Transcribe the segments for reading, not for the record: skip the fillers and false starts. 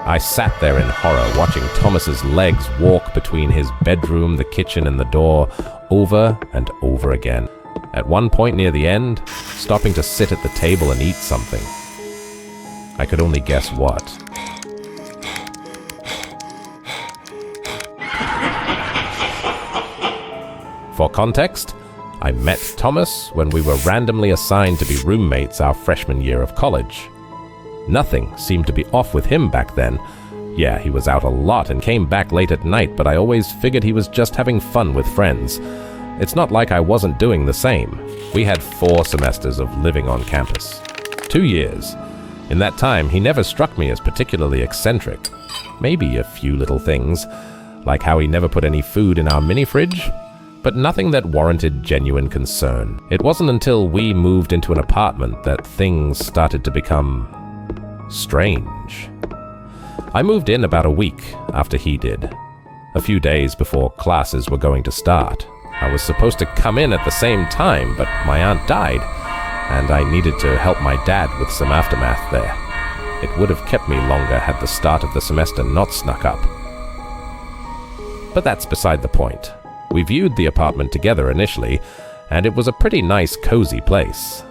I sat there in horror, watching Thomas's legs walk between his bedroom, the kitchen, and the door, over and over again. At one point near the end, stopping to sit at the table and eat something. I could only guess what. For context, I met Thomas when we were randomly assigned to be roommates our freshman year of college. Nothing seemed to be off with him back then. Yeah, he was out a lot and came back late at night, but I always figured he was just having fun with friends. It's not like I wasn't doing the same. We had 4 semesters of living on campus. 2 years. In that time, he never struck me as particularly eccentric. Maybe a few little things, like how he never put any food in our mini-fridge, but nothing that warranted genuine concern. It wasn't until we moved into an apartment that things started to become strange. I moved in about a week after he did, a few days before classes were going to start. I was supposed to come in at the same time, but my aunt died, and I needed to help my dad with some aftermath there. It would have kept me longer had the start of the semester not snuck up. But that's beside the point. We viewed the apartment together initially, and it was a pretty nice, cozy place.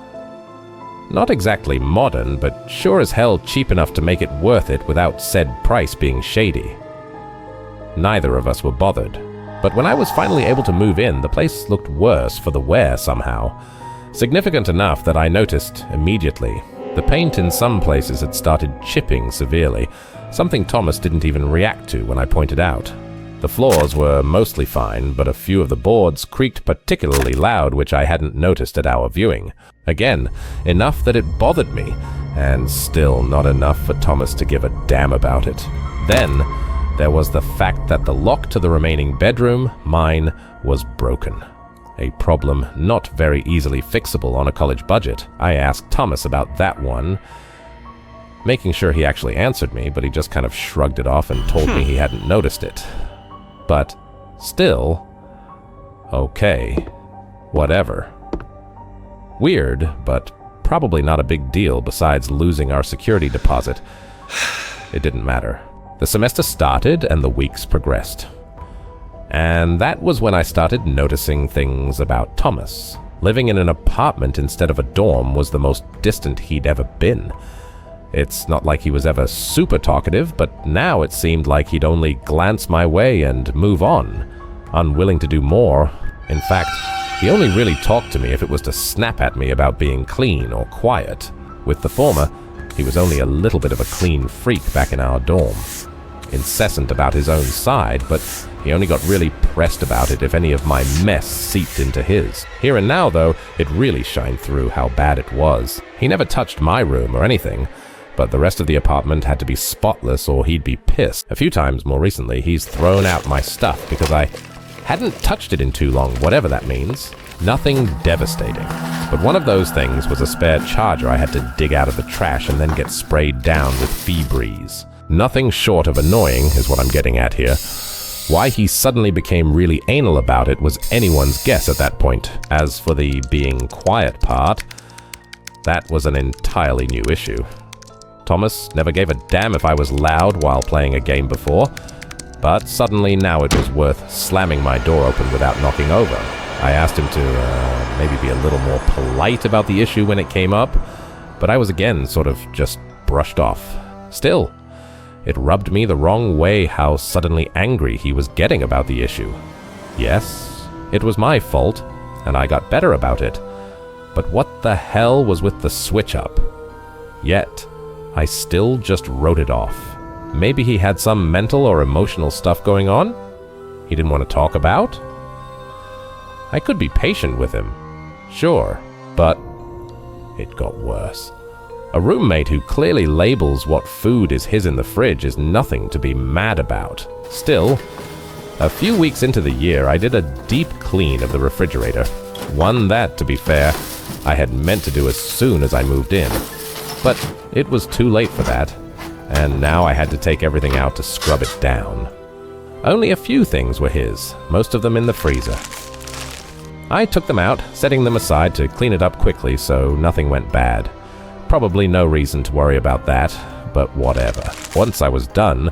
Not exactly modern, but sure as hell cheap enough to make it worth it without said price being shady. Neither of us were bothered, but when I was finally able to move in, the place looked worse for the wear somehow. Significant enough that I noticed immediately. The paint in some places had started chipping severely, something Thomas didn't even react to when I pointed out. The floors were mostly fine, but a few of the boards creaked particularly loud, which I hadn't noticed at our viewing. Again, enough that it bothered me, and still not enough for Thomas to give a damn about it. Then, there was the fact that the lock to the remaining bedroom, mine, was broken. A problem not very easily fixable on a college budget. I asked Thomas about that one, making sure he actually answered me, but he just kind of shrugged it off and told me he hadn't noticed it. But still, okay, whatever. Weird, but probably not a big deal besides losing our security deposit. It didn't matter. The semester started and the weeks progressed. And that was when I started noticing things about Thomas. Living in an apartment instead of a dorm was the most distant he'd ever been. It's not like he was ever super talkative, but now it seemed like he'd only glance my way and move on, unwilling to do more. In fact, he only really talked to me if it was to snap at me about being clean or quiet. With the former, he was only a little bit of a clean freak back in our dorm. Incessant about his own side, but he only got really pressed about it if any of my mess seeped into his. Here and now, though, it really shined through how bad it was. He never touched my room or anything, but the rest of the apartment had to be spotless or he'd be pissed. A few times more recently, he's thrown out my stuff because I hadn't touched it in too long, whatever that means. Nothing devastating. But one of those things was a spare charger I had to dig out of the trash and then get sprayed down with Febreze. Nothing short of annoying is what I'm getting at here. Why he suddenly became really anal about it was anyone's guess at that point. As for the being quiet part, that was an entirely new issue. Thomas never gave a damn if I was loud while playing a game before, but suddenly now it was worth slamming my door open without knocking over. I asked him to maybe be a little more polite about the issue when it came up, but I was again sort of just brushed off. Still, it rubbed me the wrong way how suddenly angry he was getting about the issue. Yes, it was my fault, and I got better about it. But what the hell was with the switch up? Yet, I still just wrote it off. Maybe he had some mental or emotional stuff going on he didn't want to talk about? I could be patient with him, sure, but it got worse. A roommate who clearly labels what food is his in the fridge is nothing to be mad about. Still, a few weeks into the year, I did a deep clean of the refrigerator. One that, to be fair, I had meant to do as soon as I moved in. But it was too late for that, and now I had to take everything out to scrub it down. Only a few things were his, most of them in the freezer. I took them out, setting them aside to clean it up quickly so nothing went bad. Probably no reason to worry about that, but whatever. Once I was done,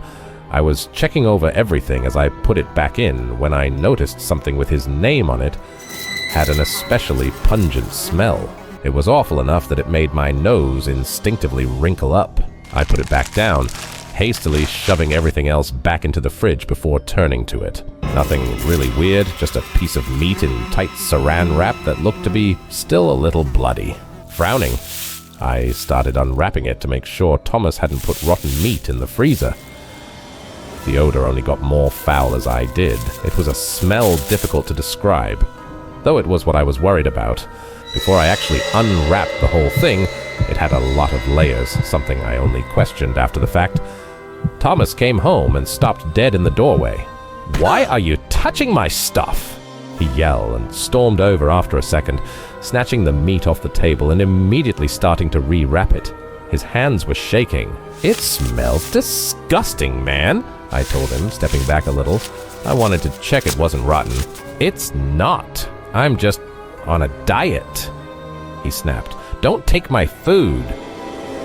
I was checking over everything as I put it back in when I noticed something with his name on it had an especially pungent smell. It was awful enough that it made my nose instinctively wrinkle up. I put it back down, hastily shoving everything else back into the fridge before turning to it. Nothing really weird, just a piece of meat in tight saran wrap that looked to be still a little bloody. Frowning, I started unwrapping it to make sure Thomas hadn't put rotten meat in the freezer. The odor only got more foul as I did. It was a smell difficult to describe, though it was what I was worried about. Before I actually unwrapped the whole thing, it had a lot of layers, something I only questioned after the fact. Thomas came home and stopped dead in the doorway. "Why are you touching my stuff?" he yelled and stormed over after a second, snatching the meat off the table and immediately starting to re-wrap it. His hands were shaking. "It smells disgusting, man," I told him, stepping back a little. I wanted to check it wasn't rotten. "It's not. I'm just on a diet," he snapped. "Don't take my food."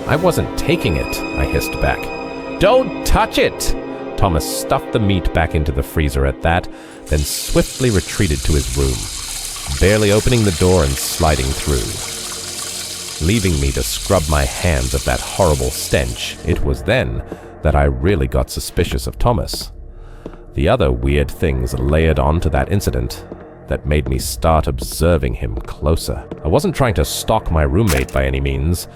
"I wasn't taking it," I hissed back. "Don't touch it!" Thomas stuffed the meat back into the freezer at that, then swiftly retreated to his room, barely opening the door and sliding through, leaving me to scrub my hands of that horrible stench. It was then that I really got suspicious of Thomas. The other weird things layered onto that incident that made me start observing him closer. I wasn't trying to stalk my roommate by any means,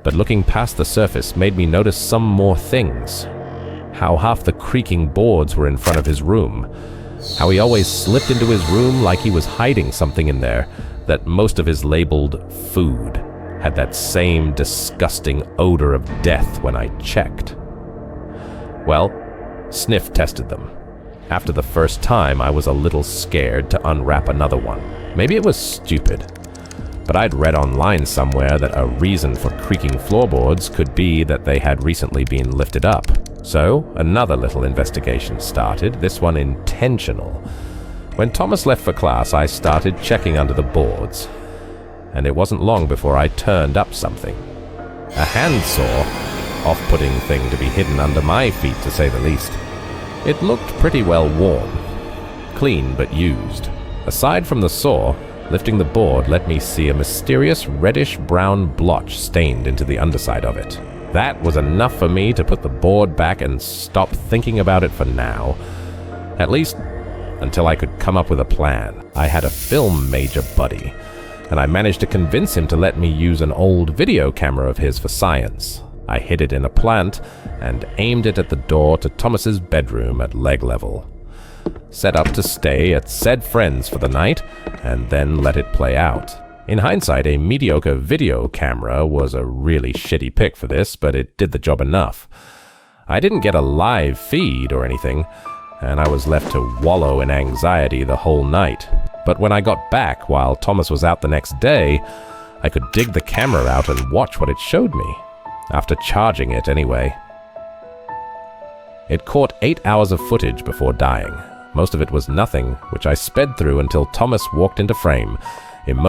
but looking past the surface made me notice some more things. How half the creaking boards were in front of his room. How he always slipped into his room like he was hiding something in there. That most of his labeled food had that same disgusting odor of death when I checked. Well, sniff tested them. After the first time, I was a little scared to unwrap another one. Maybe it was stupid, but I'd read online somewhere that a reason for creaking floorboards could be that they had recently been lifted up. So, another little investigation started, this one intentional. When Thomas left for class, I started checking under the boards, and it wasn't long before I turned up something. A handsaw, off-putting thing to be hidden under my feet, to say the least. It looked pretty well worn, clean but used. Aside from the saw, lifting the board let me see a mysterious reddish-brown blotch stained into the underside of it. That was enough for me to put the board back and stop thinking about it for now. At least, until I could come up with a plan. I had a film major buddy, and I managed to convince him to let me use an old video camera of his for science. I hid it in a plant and aimed it at the door to Thomas's bedroom at leg level. Set up to stay at said friends for the night, and then let it play out. In hindsight, a mediocre video camera was a really shitty pick for this, but it did the job enough. I didn't get a live feed or anything, and I was left to wallow in anxiety the whole night. But when I got back while Thomas was out the next day, I could dig the camera out and watch what it showed me. After charging it anyway. It caught 8 hours of footage before dying. Most of it was nothing, which I sped through until Thomas walked into frame,